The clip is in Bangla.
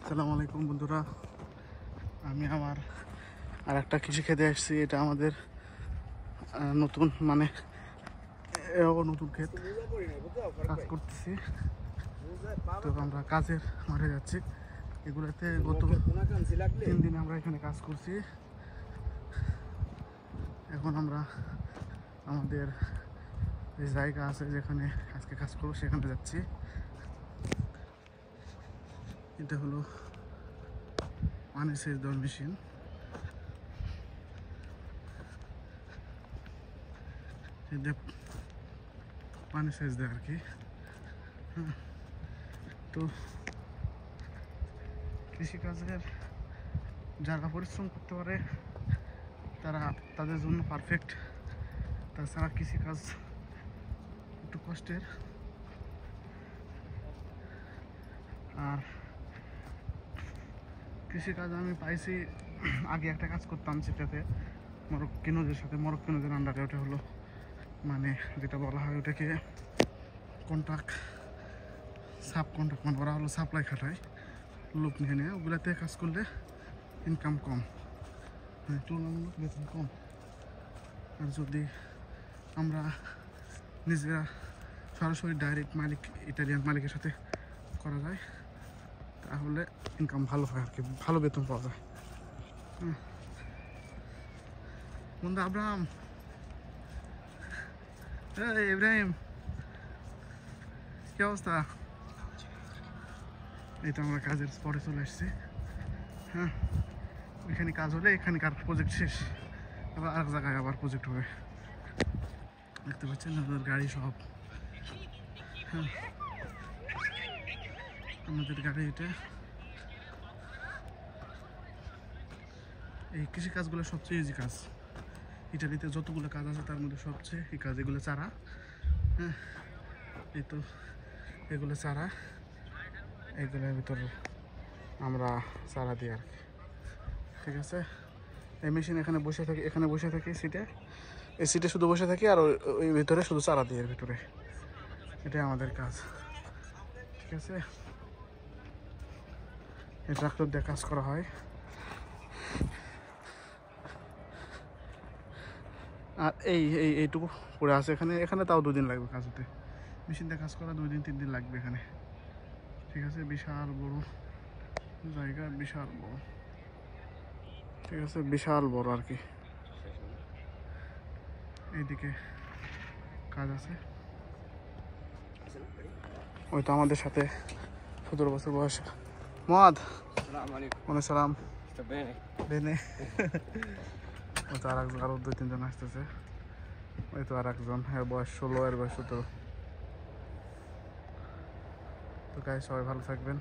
আসসালামু আলাইকুম বন্ধুরা, আমি আমার আর একটা কৃষি খেতে আসছি। এটা আমাদের নতুন নতুন ক্ষেত কাজ করতেছি। তো আমরা কাজের মাঠে যাচ্ছি। এগুলোতে গত 3 দিন আমরা এখানে কাজ করছি। এখন আমরা আমাদের যে জায়গা আছে যেখানে আজকে কাজ করবো সেখানে যাচ্ছি। এটা হলো পানি সেচ দেওয়ার মেশিন। এটা পানি সেচ দেয় আর কি। তো কৃষিকাজের যারা পরিশ্রম করতে পারে তারা তাদের জন্য পারফেক্ট। তাছাড়া কৃষিকাজ একটু কষ্টের। আর কৃষিকাজ আমি পাইছি, আগে একটা কাজ করতাম সেটাতে মরক্কিনোদের আন্ডারে। ওটা হলো যেটা বলা হয় ওটাকে কন্ট্রাক্ট, সাব কন্ট্রাক্ট, ওরা হলো সাপ্লাই খাটায় লোক নিয়ে নেয়। ওগুলাতে কাজ করলে ইনকাম কম, তুলনামূলক বেতন কম। আর যদি আমরা নিজেরা সরাসরি ডাইরেক্ট ইটালিয়ান মালিকের সাথে করা যায় তাহলে ইনকাম ভালো হয় আর কি, ভালো বেতন পাওয়া যায়। বন্ধু আব্রাহাম, ইব্রাহিম, কি অবস্থা? এই তো আমরা কাজের স্পটে চলে আসছি। এখানে কাজ হলে এখানকার প্রজেক্ট শেষ, আবার আরেক জায়গায় আবার প্রজেক্ট হবে। দেখতে পাচ্ছেন আমাদের গাড়ি সব। আমাদের গাড়ি এটা। এই কৃষি কাজগুলো সবচেয়ে ইজি কাজ। ইটালিতে যতগুলো কাজ আছে তার মধ্যে সবচেয়ে এই কাজ। এগুলো চারা, এই তো এগুলো চারা, এগুলোর ভিতর আমরা চারা দিই আর কি। ঠিক আছে, এই মেশিন এখানে বসে থাকি সিটে। এই সিটে শুধু বসে থাকি আর ওই ভিতরে শুধু চারা দিই এর ভিতরে। এটাই আমাদের কাজ। ঠিক আছে, এই ট্রাক্টর দিয়ে কাজ করা হয়। আর এইটুকু পড়ে আছে এখানে তাও 2 দিন লাগবে কাজ হতে। মেশিন দিয়ে কাজ করা 2 দিন 3 দিন লাগবে এখানে। ঠিক আছে, বিশাল বড় জায়গা, বিশাল বড়। ঠিক আছে, বিশাল বড় আর কি। এইদিকে কাজ আছে। ওই তো আমাদের সাথে 17 বছর বয়স মদ। সালাম। বেনে। ওই তো আরো 2-3 জন আসতেছে। ওই তো আর একজন, এর বয়স 16, এর বয়স 17। তো গাইস, সবাই ভালো থাকবেন।